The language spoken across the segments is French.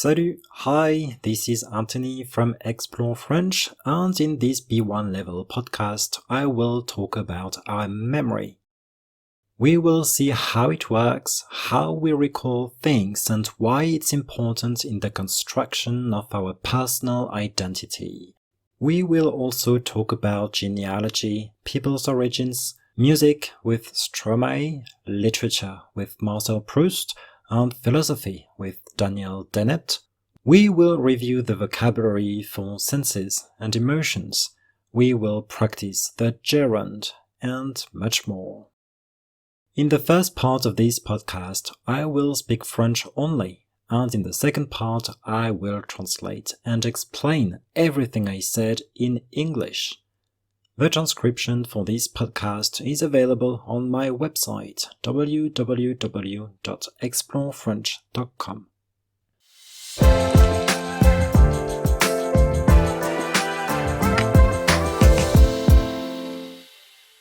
Salut, hi, this is Anthony from Explore French, and in this B1 level podcast, I will talk about our memory. We will see how it works, how we recall things, and why it's important in the construction of our personal identity. We will also talk about genealogy, people's origins, music with Stromae, literature with Marcel Proust, and philosophy with Daniel Dennett. We will review the vocabulary for senses and emotions. We will practice the gerund, and much more. In the first part of this podcast, I will speak French only, and in the second part, I will translate and explain everything I said in English. The transcription for this podcast is available on my website www.explorefrench.com.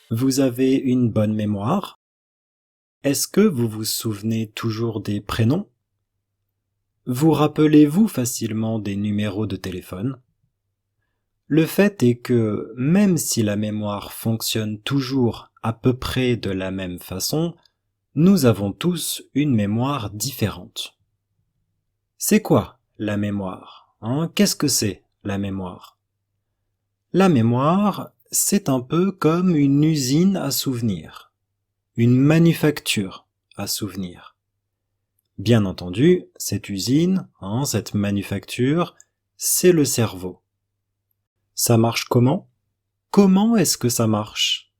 Vous avez une bonne mémoire? Est-ce que vous vous souvenez toujours des prénoms? Vous rappelez-vous facilement des numéros de téléphone? Le fait est que, même si la mémoire fonctionne toujours à peu près de la même façon, nous avons tous une mémoire différente. C'est quoi la mémoire, Qu'est-ce que c'est la mémoire? La mémoire, c'est un peu comme une usine à souvenirs, une manufacture à souvenirs. Bien entendu, cette usine, cette manufacture, c'est le cerveau. Ça marche comment? Comment est-ce que ça marche?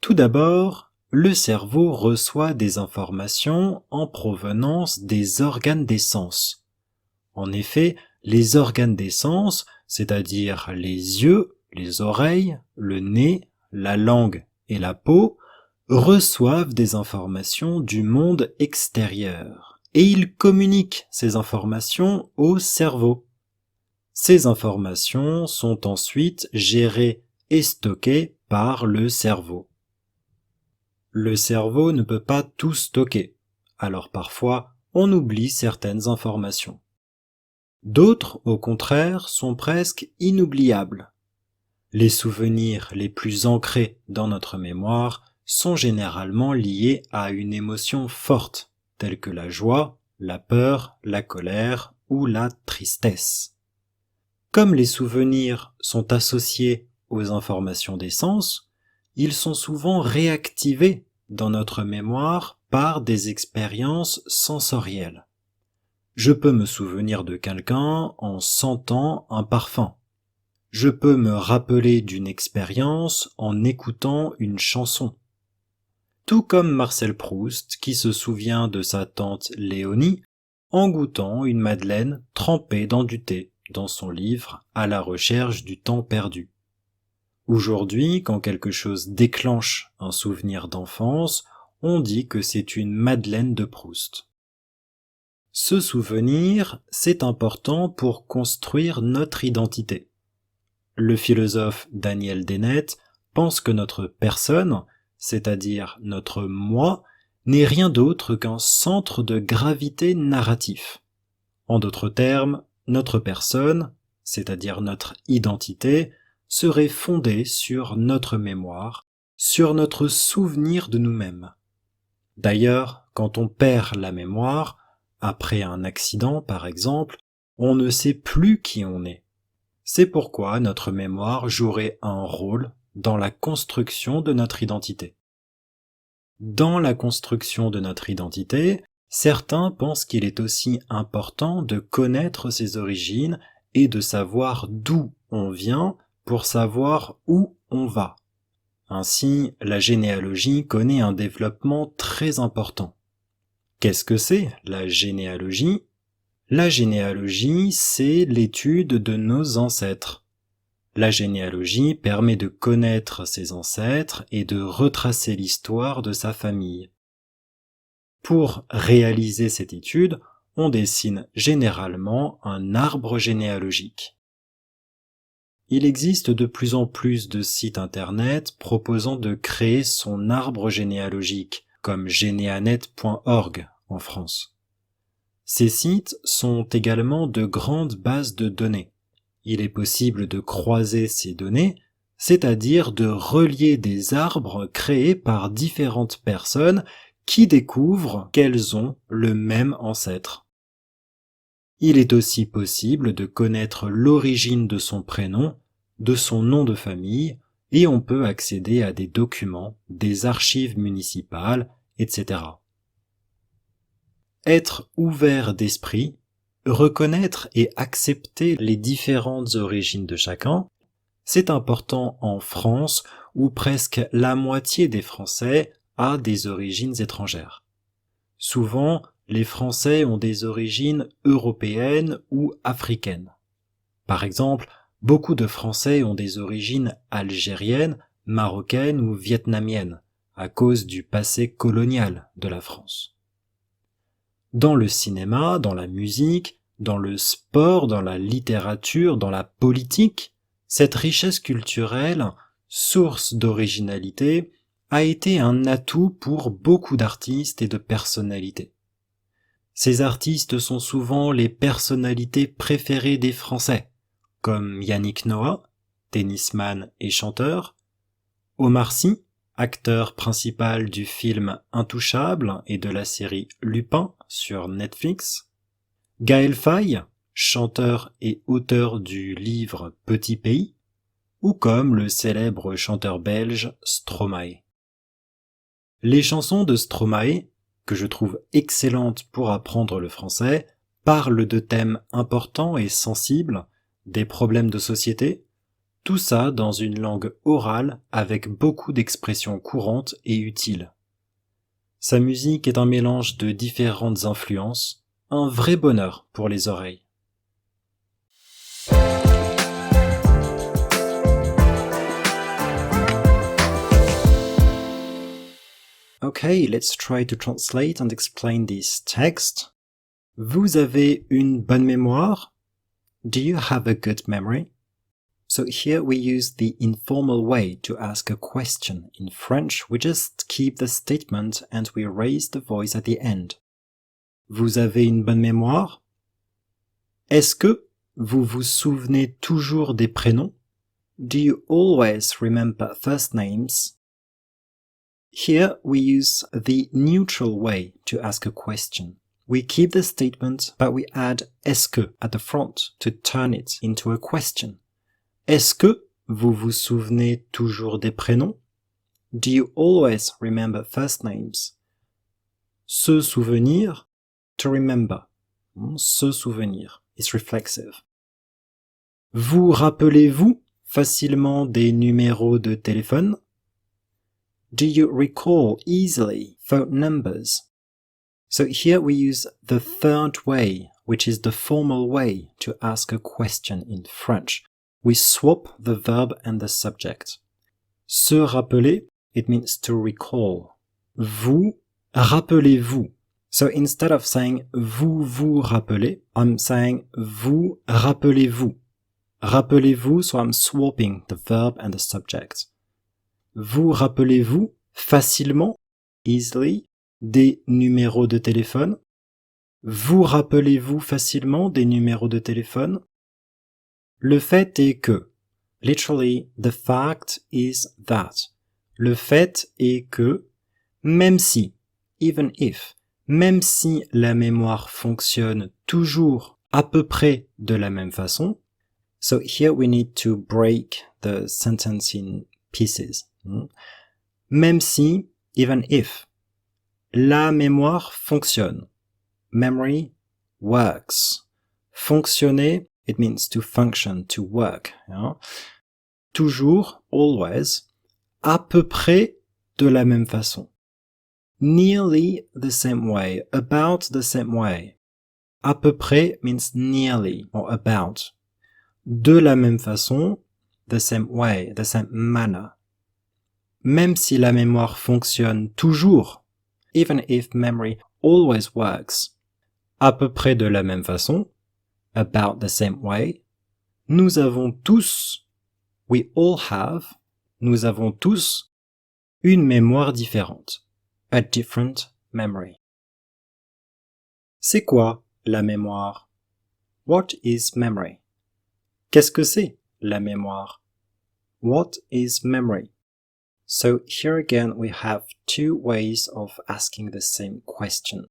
Tout d'abord, le cerveau reçoit des informations en provenance des organes des sens. En effet, les organes des sens, c'est-à-dire les yeux, les oreilles, le nez, la langue et la peau, reçoivent des informations du monde extérieur et ils communiquent ces informations au cerveau. Ces informations sont ensuite gérées et stockées par le cerveau. Le cerveau ne peut pas tout stocker, alors parfois on oublie certaines informations. D'autres, au contraire, sont presque inoubliables. Les souvenirs les plus ancrés dans notre mémoire sont généralement liés à une émotion forte, telle que la joie, la peur, la colère ou la tristesse. Comme les souvenirs sont associés aux informations des sens, ils sont souvent réactivés dans notre mémoire par des expériences sensorielles. Je peux me souvenir de quelqu'un en sentant un parfum. Je peux me rappeler d'une expérience en écoutant une chanson. Tout comme Marcel Proust qui se souvient de sa tante Léonie en goûtant une madeleine trempée dans du thé dans son livre « À la recherche du temps perdu ». Aujourd'hui, quand quelque chose déclenche un souvenir d'enfance, on dit que c'est une madeleine de Proust. Ce souvenir, c'est important pour construire notre identité. Le philosophe Daniel Dennett pense que notre personne, c'est-à-dire notre moi, n'est rien d'autre qu'un centre de gravité narratif. En d'autres termes, notre personne, c'est-à-dire notre identité, serait fondée sur notre mémoire, sur notre souvenir de nous-mêmes. D'ailleurs, quand on perd la mémoire, après un accident par exemple, on ne sait plus qui on est. C'est pourquoi notre mémoire jouerait un rôle dans la construction de notre identité. Dans la construction de notre identité, certains pensent qu'il est aussi important de connaître ses origines et de savoir d'où on vient pour savoir où on va. Ainsi, la généalogie connaît un développement très important. Qu'est-ce que c'est la généalogie? La généalogie, c'est l'étude de nos ancêtres. La généalogie permet de connaître ses ancêtres et de retracer l'histoire de sa famille. Pour réaliser cette étude, on dessine généralement un arbre généalogique. Il existe de plus en plus de sites internet proposant de créer son arbre généalogique, comme geneanet.org en France. Ces sites sont également de grandes bases de données. Il est possible de croiser ces données, c'est-à-dire de relier des arbres créés par différentes personnes qui découvrent qu'elles ont le même ancêtre. Il est aussi possible de connaître l'origine de son prénom, de son nom de famille, et on peut accéder à des documents, des archives municipales, etc. Être ouvert d'esprit, reconnaître et accepter les différentes origines de chacun, c'est important en France où presque la moitié des Français a des origines étrangères. Souvent, les Français ont des origines européennes ou africaines. Par exemple, beaucoup de Français ont des origines algériennes, marocaines ou vietnamiennes, à cause du passé colonial de la France. Dans le cinéma, dans la musique, dans le sport, dans la littérature, dans la politique, cette richesse culturelle, source d'originalité, a été un atout pour beaucoup d'artistes et de personnalités. Ces artistes sont souvent les personnalités préférées des Français, comme Yannick Noah, tennisman et chanteur, Omar Sy, acteur principal du film Intouchable et de la série Lupin sur Netflix, Gaël Faye, chanteur et auteur du livre Petit Pays, ou comme le célèbre chanteur belge Stromae. Les chansons de Stromae, que je trouve excellentes pour apprendre le français, parlent de thèmes importants et sensibles, des problèmes de société, tout ça dans une langue orale avec beaucoup d'expressions courantes et utiles. Sa musique est un mélange de différentes influences, un vrai bonheur pour les oreilles. Okay, let's try to translate and explain this text. Vous avez une bonne mémoire? Do you have a good memory? So here we use the informal way to ask a question. In French, we just keep the statement and we raise the voice at the end. Vous avez une bonne mémoire? Est-ce que vous vous souvenez toujours des prénoms? Do you always remember first names? Here we use the neutral way to ask a question. We keep the statement, but we add est-ce que at the front to turn it into a question. Est-ce que vous vous souvenez toujours des prénoms? Do you always remember first names? Se souvenir, to remember. Se souvenir is reflexive. Vous rappelez-vous facilement des numéros de téléphone? Do you recall easily phone numbers? So here we use the third way, which is the formal way to ask a question in French. We swap the verb and the subject. Se rappeler, it means to recall. Vous, rappelez-vous. So instead of saying vous vous rappelez, I'm saying vous rappelez-vous. Rappelez-vous, so I'm swapping the verb and the subject. Vous rappelez-vous facilement, easily, des numéros de téléphone? Vous rappelez-vous facilement des numéros de téléphone? Le fait est que, literally, the fact is that. Le fait est que, même si, even if, même si la mémoire fonctionne toujours à peu près de la même façon, so here we need to break the sentence in pieces. Même si, even if, la mémoire fonctionne. Memory works. Fonctionner, it means to function, to work. Yeah? Toujours, always, à peu près de la même façon. Nearly the same way, about the same way. À peu près means nearly or about. De la même façon, the same way, the same manner. Même si la mémoire fonctionne toujours, even if memory always works, à peu près de la même façon, about the same way, nous avons tous, we all have, nous avons tous une mémoire différente, a different memory. C'est quoi la mémoire? What is memory? Qu'est-ce que c'est la mémoire? What is memory? So here again we have two ways of asking the same question.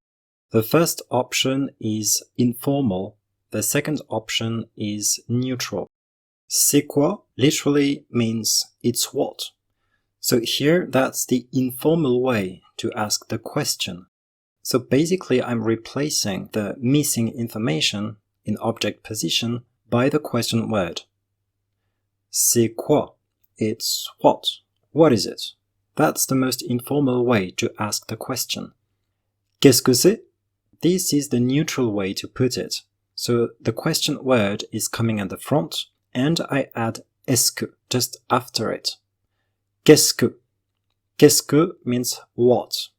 The first option is informal. The second option is neutral. C'est quoi literally means it's what. So here that's the informal way to ask the question. So basically I'm replacing the missing information in object position by the question word. C'est quoi? It's what. What is it? That's the most informal way to ask the question. Qu'est-ce que c'est? This is the neutral way to put it. So the question word is coming at the front and I add est-ce que just after it. Qu'est-ce que? Qu'est-ce que means what.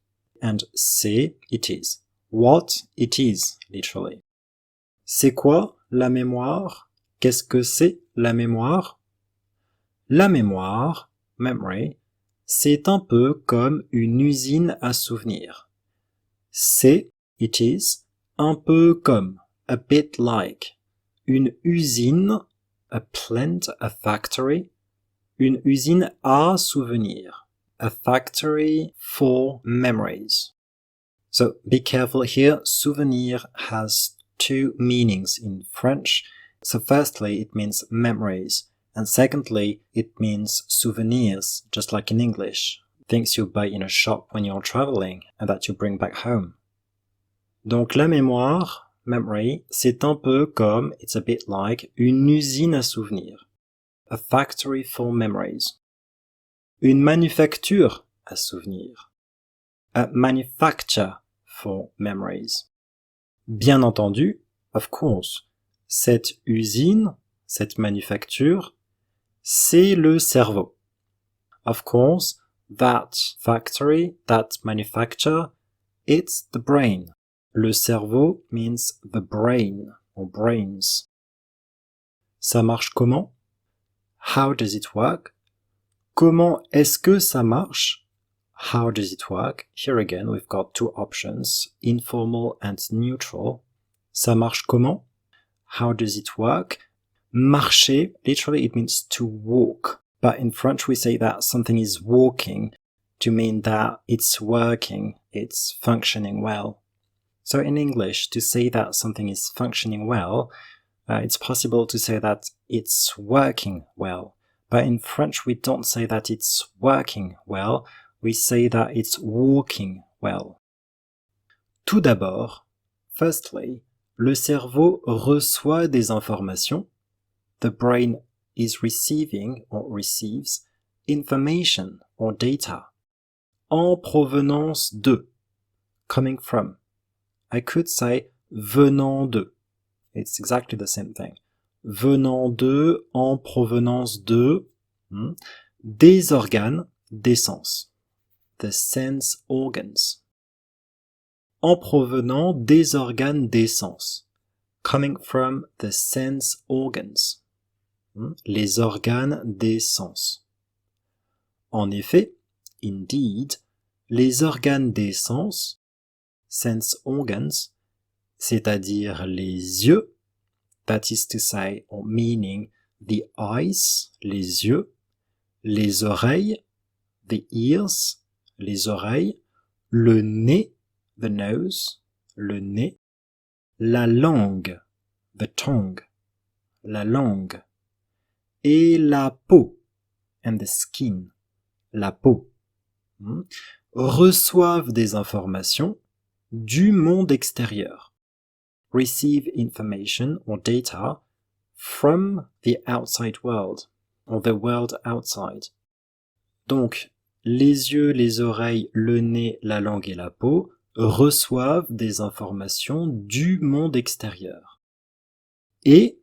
And c'est, it is. What it is, literally. C'est quoi la mémoire? Qu'est-ce que c'est la mémoire? La mémoire, memory, c'est un peu comme une usine à souvenirs. C'est, it is, un peu comme, a bit like, une usine, a plant, a factory, une usine à souvenirs, a factory for memories. So be careful here, souvenir has two meanings in French. So firstly, it means memories. And secondly, it means souvenirs, just like in English. Things you buy in a shop when you're traveling and that you bring back home. Donc la mémoire, memory, c'est un peu comme, it's a bit like, une usine à souvenirs. A factory for memories. Une manufacture à souvenirs. A manufacture for memories. Bien entendu, of course, cette usine, cette manufacture, c'est le cerveau. Of course, that factory, that manufacture, it's the brain. Le cerveau means the brain, or brains. Ça marche comment? How does it work? Comment est-ce que ça marche? How does it work? Here again, we've got two options, informal and neutral. Ça marche comment? How does it work? Marcher, literally it means to walk. But in French we say that something is walking to mean that it's working, it's functioning well. So in English, to say that something is functioning well, it's possible to say that it's working well. But in French we don't say that it's working well, we say that it's walking well. Tout d'abord, firstly, le cerveau reçoit des informations. The brain is receiving or receives information or data en provenance de, coming from. I could say venant de. It's exactly the same thing. Venant de, en provenance de, des organes, des sens. The sense organs. En provenant des organes des sens. Coming from the sense organs. Les organes des sens. En effet, indeed, les organes des sens, sense organs, c'est-à-dire les yeux, that is to say, or meaning the eyes, les yeux, les oreilles, the ears, les oreilles, le nez, the nose, le nez, la langue, the tongue, la langue, et la peau, and the skin, la peau, reçoivent des informations du monde extérieur. Receive information or data from the outside world, or the world outside. Donc, les yeux, les oreilles, le nez, la langue et la peau reçoivent des informations du monde extérieur. Et,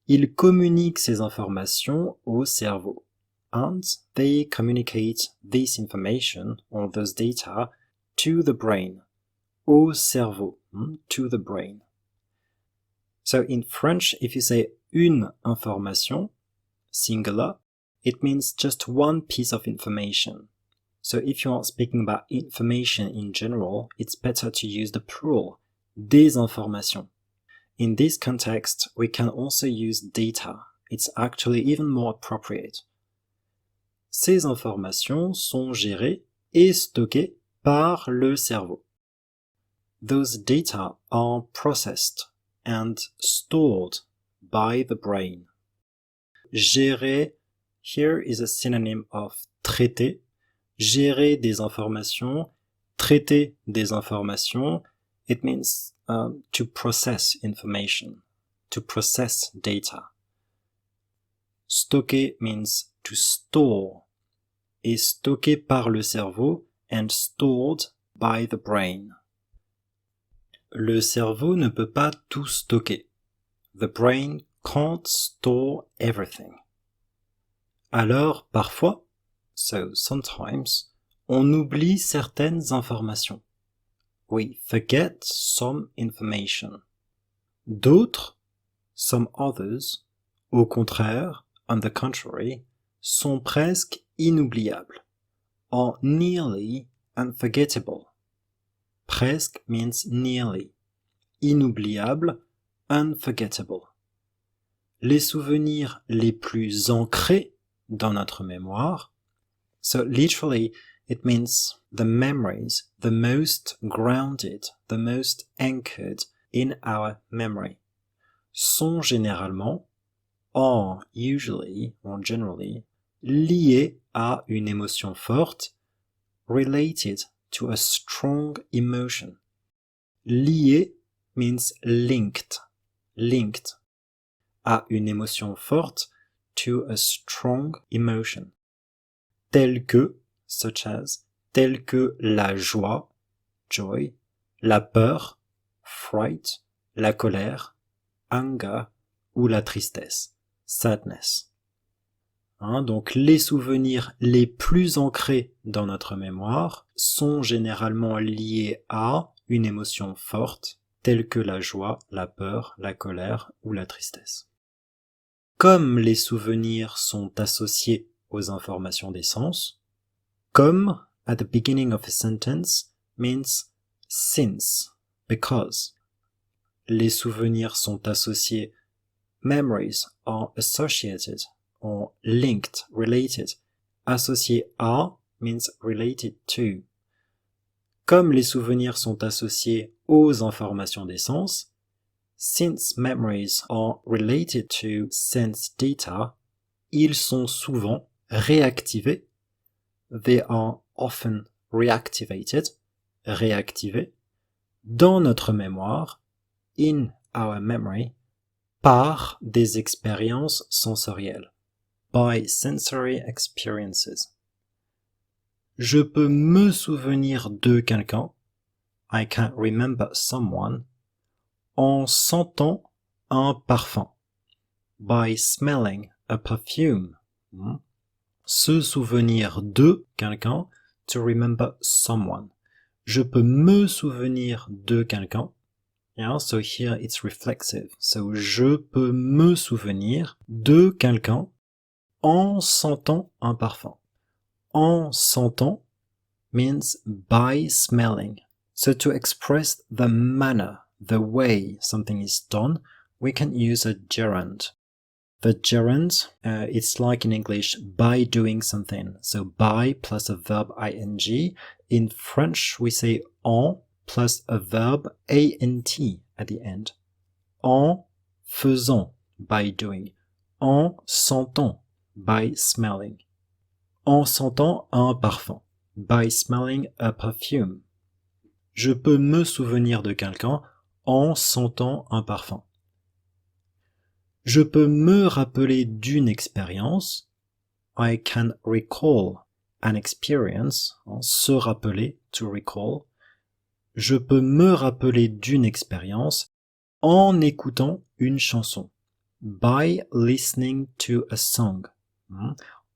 ils communiquent ces informations au cerveau. And they communicate this information or those data to the brain. Au cerveau, to the brain. So in French, if you say une information, singular, it means just one piece of information. So if you are speaking about information in general, it's better to use the plural, des informations. In this context, we can also use data. It's actually even more appropriate. Ces informations sont gérées et stockées par le cerveau. Those data are processed and stored by the brain. Gérer, here is a synonym of traiter. Gérer des informations, traiter des informations, it means to process information, to process data. Stocker means to store, et stocké par le cerveau and stored by the brain. Le cerveau ne peut pas tout stocker. The brain can't store everything. Alors, parfois, so sometimes, on oublie certaines informations. We forget some information. D'autres, some others, au contraire, on the contrary, sont presque inoubliables, are nearly unforgettable. Presque means nearly. Inoubliable, unforgettable. Les souvenirs les plus ancrés dans notre mémoire. So literally, it means the memories, the most grounded, the most anchored in our memory, sont généralement, are usually, or generally, liés à une émotion forte, related to a strong emotion. Lié means linked, linked, à une émotion forte, to a strong emotion. Tel que, such as, tel que la joie, joy, la peur, fright, la colère, anger, ou la tristesse, sadness. Donc les souvenirs les plus ancrés dans notre mémoire sont généralement liés à une émotion forte, telle que la joie, la peur, la colère ou la tristesse. Comme les souvenirs sont associés aux informations des sens, comme at the beginning of a sentence means since, because. Les souvenirs sont associés, memories are associated or linked, related. Associé à means related to. Comme les souvenirs sont associés aux informations des sens, since memories are related to sense data, ils sont souvent réactivés. They are often reactivated, réactivés, dans notre mémoire, in our memory, par des expériences sensorielles, by sensory experiences. Je peux me souvenir de quelqu'un, I can remember someone, en sentant un parfum, by smelling a perfume. Se souvenir de quelqu'un, to remember someone. Je peux me souvenir de quelqu'un. Yeah, so here it's reflexive. So je peux me souvenir de quelqu'un en sentant un parfum. En sentant means by smelling. So to express the manner, the way something is done, we can use a gerund. The gerund, it's like in English, by doing something. So by plus a verb ing. In French, we say en plus a verb ant at the end. En faisant, by doing. En sentant, by smelling. En sentant un parfum, by smelling a perfume. Je peux me souvenir de quelqu'un en sentant un parfum. Je peux me rappeler d'une expérience. I can recall an experience. Se rappeler, to recall. Je peux me rappeler d'une expérience en écoutant une chanson. By listening to a song.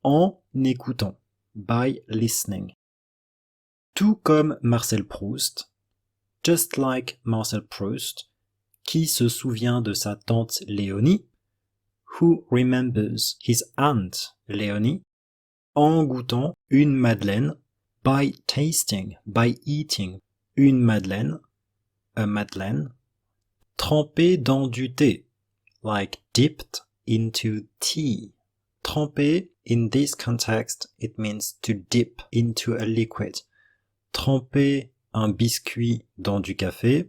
En écoutant. By listening. Tout comme Marcel Proust. Just like Marcel Proust, qui se souvient de sa tante Léonie, who remembers his aunt Léonie, en goûtant une madeleine, by tasting, by eating une madeleine, a madeleine, tremper dans du thé, like dipped into tea. Tremper, in this context, it means to dip into a liquid. Tremper un biscuit dans du café,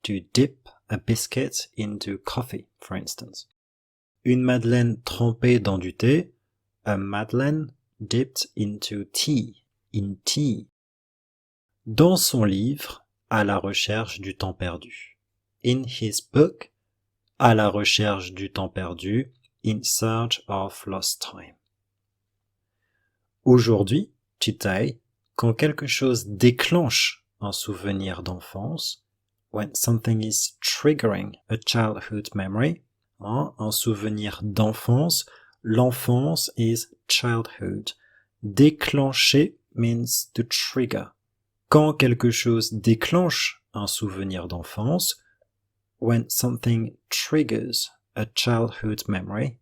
to dip a biscuit into coffee, for instance. Une madeleine trempée dans du thé, a madeleine dipped into tea, in tea. Dans son livre, à la recherche du temps perdu. In his book, à la recherche du temps perdu, in search of lost time. Aujourd'hui, today, quand quelque chose déclenche un souvenir d'enfance, when something is triggering a childhood memory, un souvenir d'enfance, l'enfance is childhood. Déclencher means to trigger. Quand quelque chose déclenche un souvenir d'enfance, when something triggers a childhood memory,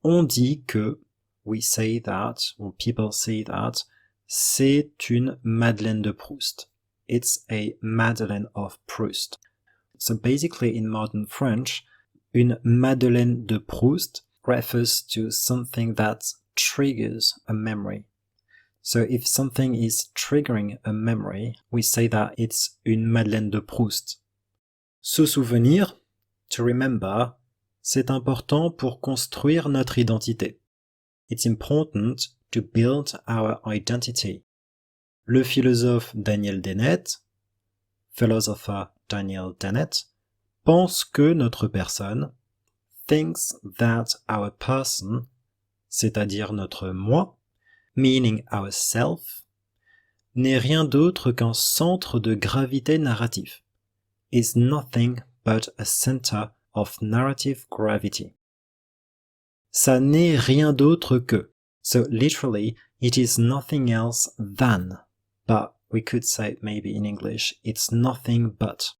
on dit que, we say that, or people say that, c'est une Madeleine de Proust. It's a Madeleine of Proust. So basically in modern French, une Madeleine de Proust refers to something that triggers a memory. So if something is triggering a memory, we say that it's une Madeleine de Proust. Se souvenir, to remember, c'est important pour construire notre identité. It's important to build our identity. Le philosophe Daniel Dennett, philosopher Daniel Dennett, pense que notre personne, thinks that our person, c'est-à-dire notre moi, meaning our self, n'est rien d'autre qu'un centre de gravité narratif, is nothing but a center of narrative gravity. Ça n'est rien d'autre que, so literally, it is nothing else than, but we could say maybe in English, it's nothing but.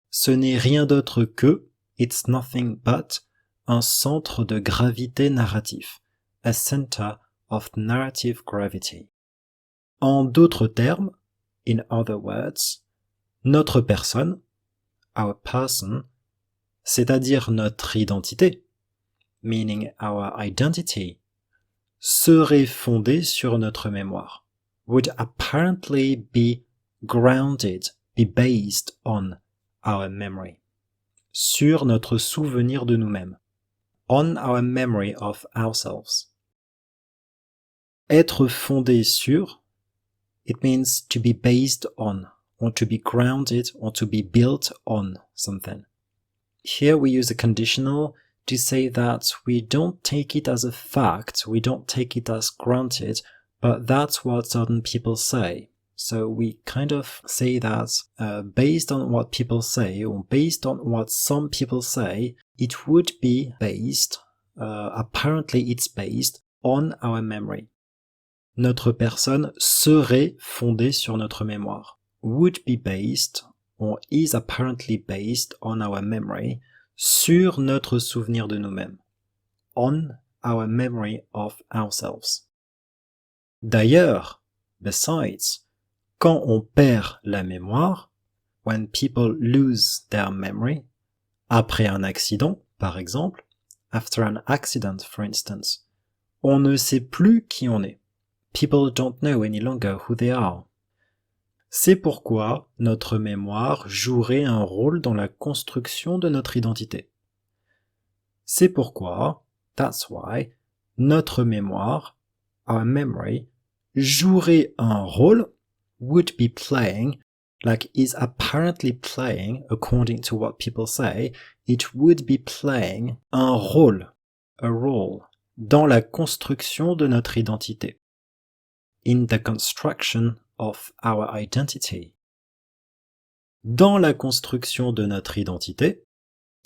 Ce n'est rien d'autre que, it's nothing but, un centre de gravité narratif, a center of narrative gravity. En d'autres termes, in other words, notre personne, our person, c'est-à-dire notre identité, meaning our identity, serait fondée sur notre mémoire, would apparently be grounded, be based on our memory, sur notre souvenir de nous-mêmes, on our memory of ourselves. Être fondé sur, it means to be based on, or to be grounded, or to be built on something. Here we use a conditional to say that we don't take it as a fact, we don't take it as granted, but that's what certain people say. So we kind of say that based on what people say, or based on what some people say, it would be based, apparently it's based, on our memory. Notre personne serait fondée sur notre mémoire. Would be based, or is apparently based on our memory, sur notre souvenir de nous-mêmes. On our memory of ourselves. D'ailleurs, besides, quand on perd la mémoire, when people lose their memory, après un accident, par exemple, after an accident, for instance, on ne sait plus qui on est. People don't know any longer who they are. C'est pourquoi notre mémoire jouerait un rôle dans la construction de notre identité. C'est pourquoi, that's why, notre mémoire, our memory, jouerait un rôle, would be playing, like is apparently playing, according to what people say, it would be playing un rôle, a role, dans la construction de notre identité. In the construction of our identity. Dans la construction de notre identité,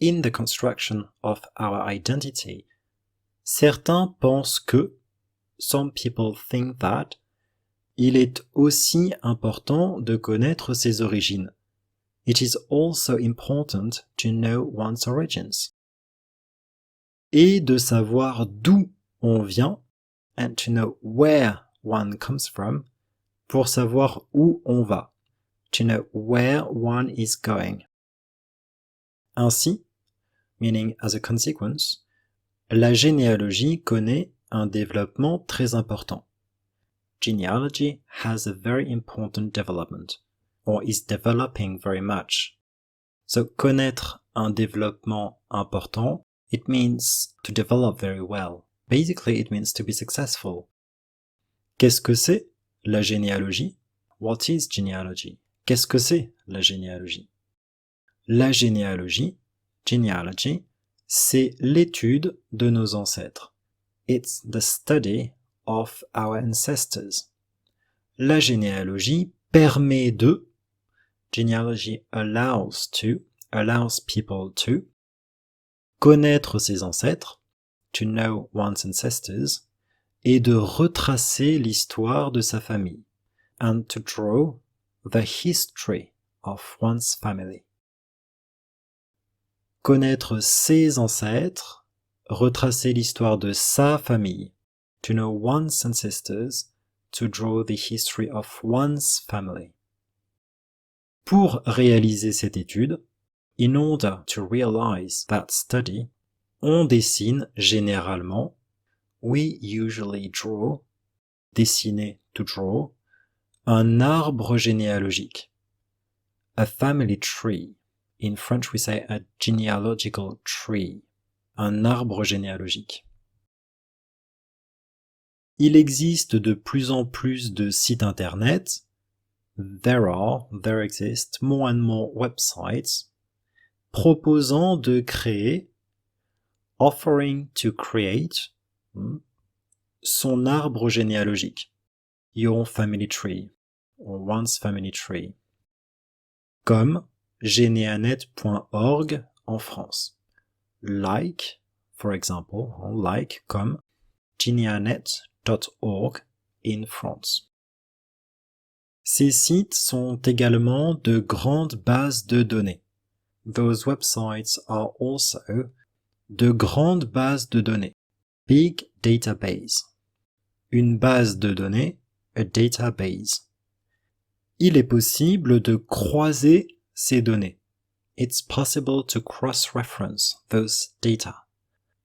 in the construction of our identity, certains pensent que, some people think that, il est aussi important de connaître ses origines. It is also important to know one's origins. Et de savoir d'où on vient, and to know where one comes from, pour savoir où on va, to know where one is going. Ainsi, meaning as a consequence, la généalogie connaît un développement très important. Genealogy has a very important development, or is developing very much. So, connaître un développement important, it means to develop very well. Basically, it means to be successful. Qu'est-ce que c'est la généalogie? What is genealogy? Qu'est-ce que c'est la généalogie? La généalogie, genealogy, c'est l'étude de nos ancêtres. It's the study of our ancestors. La généalogie permet de, genealogy allows people to, connaître ses ancêtres, to know one's ancestors, et de retracer l'histoire de sa famille, and to draw the history of one's family. Connaître ses ancêtres, retracer l'histoire de sa famille, to know one's ancestors, to draw the history of one's family. Pour réaliser cette étude, in order to realize that study, on dessine généralement, we usually draw, dessiner, to draw, un arbre généalogique, a family tree. In French we say a genealogical tree, un arbre généalogique. Il existe de plus en plus de sites internet. There exist more and more websites proposant de créer, offering to create, son arbre généalogique, your family tree, or one's family tree, comme geneanet.org en France. Like, for example, like comme geneanet.org in France. Ces sites sont également de grandes bases de données. Those websites are also de grandes bases de données. Big database. Une base de données, a database. Il est possible de croiser ces données. It's possible to cross-reference those data.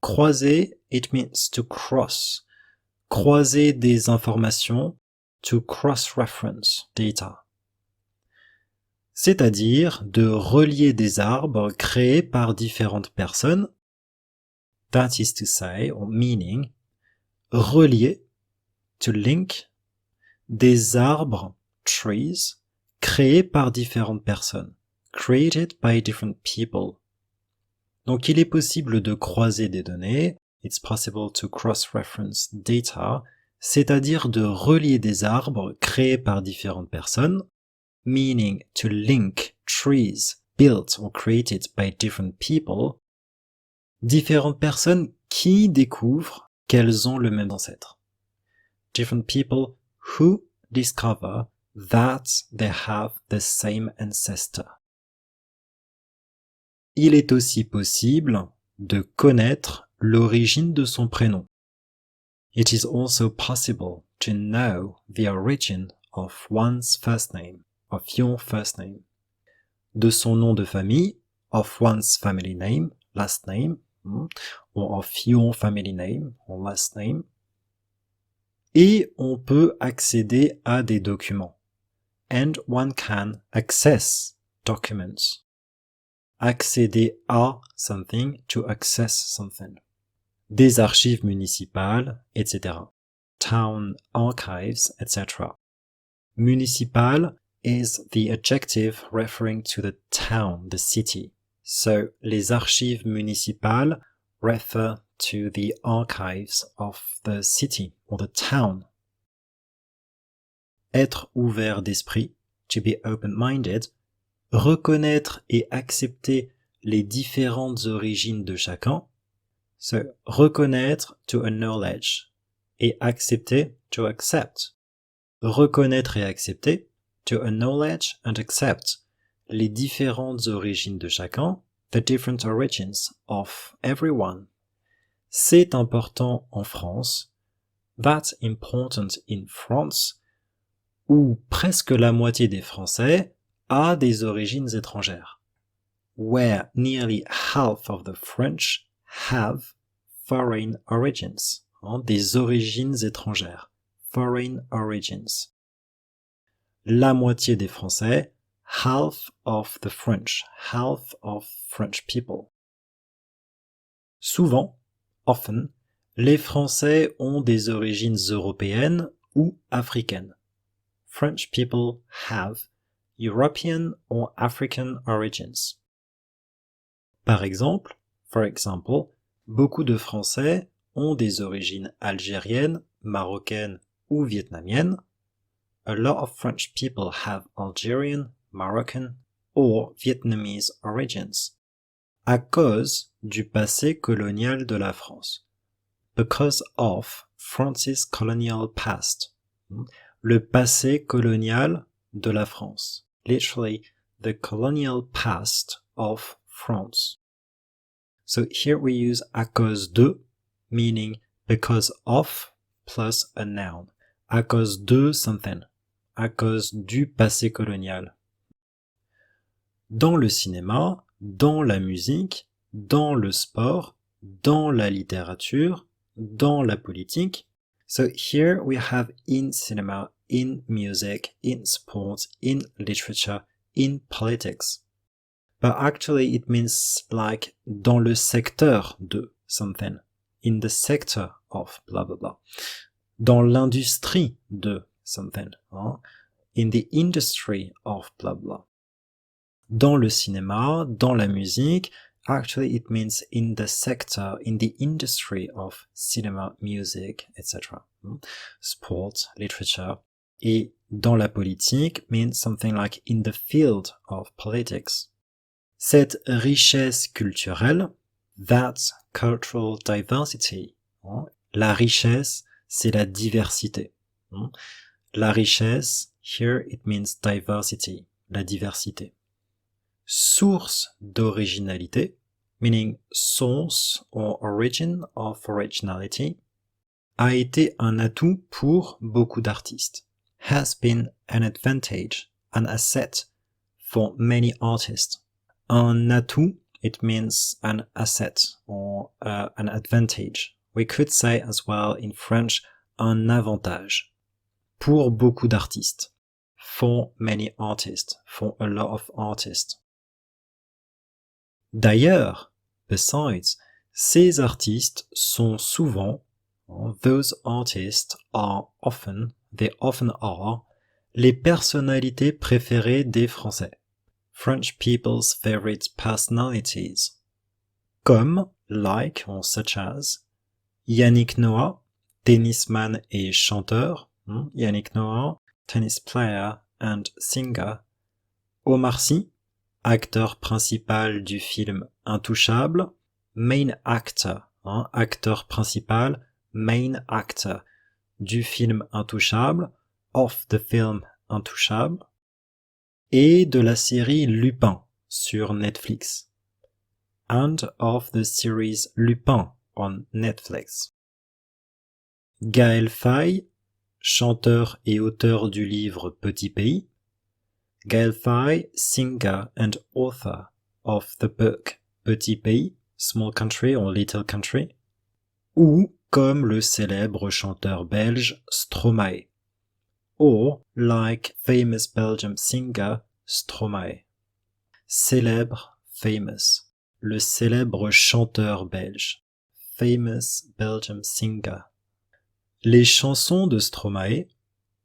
Croiser, it means to cross. Croiser des informations, to cross-reference data. C'est-à-dire de relier des arbres créés par différentes personnes. That is to say, or meaning, relier, to link, des arbres, trees, créés par différentes personnes. Created by different people. Donc il est possible de croiser des données, it's possible to cross-reference data, c'est-à-dire de relier des arbres créés par différentes personnes, meaning to link trees built or created by different people, différentes personnes qui découvrent qu'elles ont le même ancêtre. Different people who discover that they have the same ancestor. Il est aussi possible de connaître l'origine de son prénom. It is also possible to know the origin of one's first name, of your first name. De son nom de famille, of one's family name, last name, or of your family name, or last name. Et on peut accéder à des documents. And one can access documents. Accéder à something, to access something. Des archives municipales, etc. Town archives, etc. Municipal is the adjective referring to the town, the city. So, les archives municipales refer to the archives of the city or the town. Être ouvert d'esprit, to be open-minded, reconnaître et accepter les différentes origines de chacun. So, reconnaître, to acknowledge, et accepter, to accept. Reconnaître et accepter, to acknowledge and accept, les différentes origines de chacun, the different origins of everyone. C'est important en France, that's important in France, où presque la moitié des Français a des origines étrangères. where nearly half of the French have foreign origins, des origines étrangères, foreign origins. La moitié des Français, half of the French, half of French people. Souvent, often, les Français ont des origines européennes ou africaines. French people have European or African origins. Par exemple, for example, beaucoup de Français ont des origines algériennes, marocaines ou vietnamiennes. A lot of French people have Algerian, Moroccan or Vietnamese origins. À cause du passé colonial de la France. Because of France's colonial past. Le passé colonial de la France. Literally, the colonial past of France. So here we use à cause de, meaning because of plus a noun. À cause de something. À cause du passé colonial. Dans le cinéma, dans la musique, dans le sport, dans la littérature, dans la politique. So here we have in cinema, in music, in sport, in literature, in politics. But actually it means like dans le secteur de something, in the sector of blah blah blah. Dans l'industrie de something, in the industry of blah blah. Dans le cinéma, dans la musique, actually it means in the sector, in the industry of cinema, music, etc. Sport, literature. Et dans la politique means something like in the field of politics. Cette richesse culturelle, that cultural diversity. La richesse, c'est la diversité. La richesse, here it means diversity, la diversité. Source d'originalité, meaning source or origin of originality, a été un atout pour beaucoup d'artistes. Has been an advantage, an asset for many artists. Un atout, it means an asset or an advantage. We could say as well in French, un avantage. Pour beaucoup d'artistes. For many artists. For a lot of artists. D'ailleurs, besides, ces artistes sont souvent, those artists are often, they often are, les personnalités préférées des Français. French people's favorite personalities. Comme, like, or such as, Yannick Noah, tennisman et chanteur, Yannick Noah, tennis player and singer. Omar Sy, acteur principal du film Intouchable, main actor, acteur principal, main actor du film Intouchable, of the film Intouchable, et de la série Lupin sur Netflix, and of the series Lupin on Netflix. Gaël Faye, chanteur et auteur du livre Petit Pays, Gaël Faye, singer and author of the book Petit Pays, Small Country or Little Country, ou comme le célèbre chanteur belge Stromae, or like famous Belgian singer Stromae. Célèbre, famous, le célèbre chanteur belge, famous Belgian singer. Les chansons de Stromae,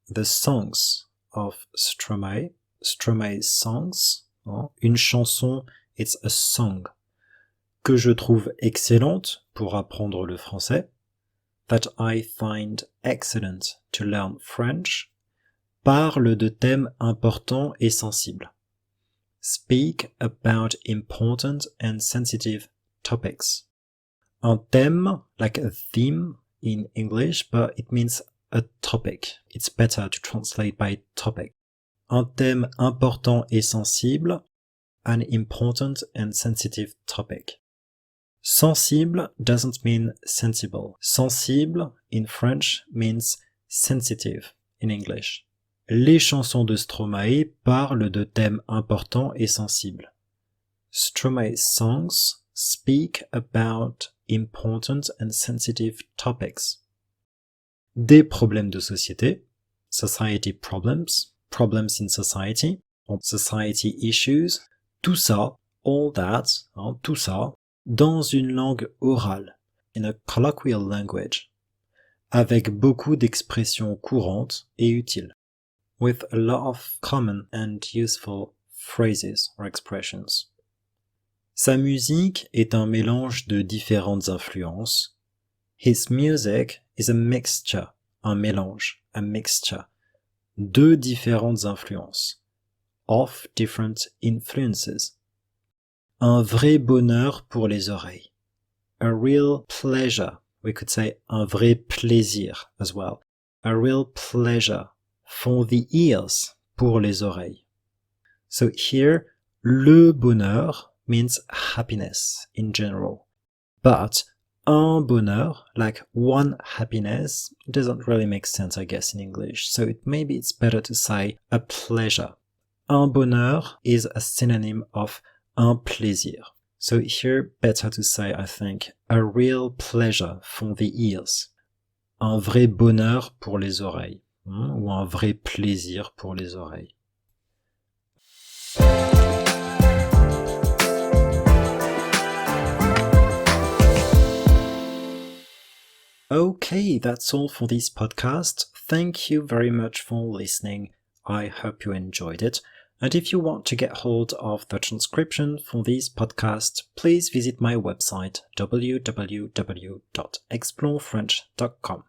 the songs of Stromae, Stromae's songs, une chanson, it's a song, que je trouve excellente pour apprendre le français, that I find excellent to learn French, parle de thèmes importants et sensibles. Speak about important and sensitive topics. Un thème, like a theme in English, but it means a topic. It's better to translate by topic. Un thème important et sensible, an important and sensitive topic. Sensible doesn't mean sensible. Sensible in French means sensitive in English. Les chansons de Stromae parlent de thèmes importants et sensibles. Stromae's songs speak about important and sensitive topics. Des problèmes de société, society problems, problems in society, or society issues, tout ça, all that, tout ça, dans une langue orale, in a colloquial language, avec beaucoup d'expressions courantes et utiles, with a lot of common and useful phrases or expressions. Sa musique est un mélange de différentes influences. His music is a mixture, un mélange, a mixture, de différentes influences, of different influences. Un vrai bonheur pour les oreilles. A real pleasure. We could say un vrai plaisir as well. A real pleasure for the ears, pour les oreilles. So here, le bonheur means happiness in general. But un bonheur, like one happiness, doesn't really make sense, I guess, in English. So maybe it's better to say a pleasure. Un bonheur is a synonym of un plaisir. So here, better to say, I think, a real pleasure for the ears. Un vrai bonheur pour les oreilles. Ou un vrai plaisir pour les oreilles. Okay, that's all for this podcast. Thank you very much for listening. I hope you enjoyed it. And if you want to get hold of the transcription for this podcast, please visit my website www.explorefrench.com.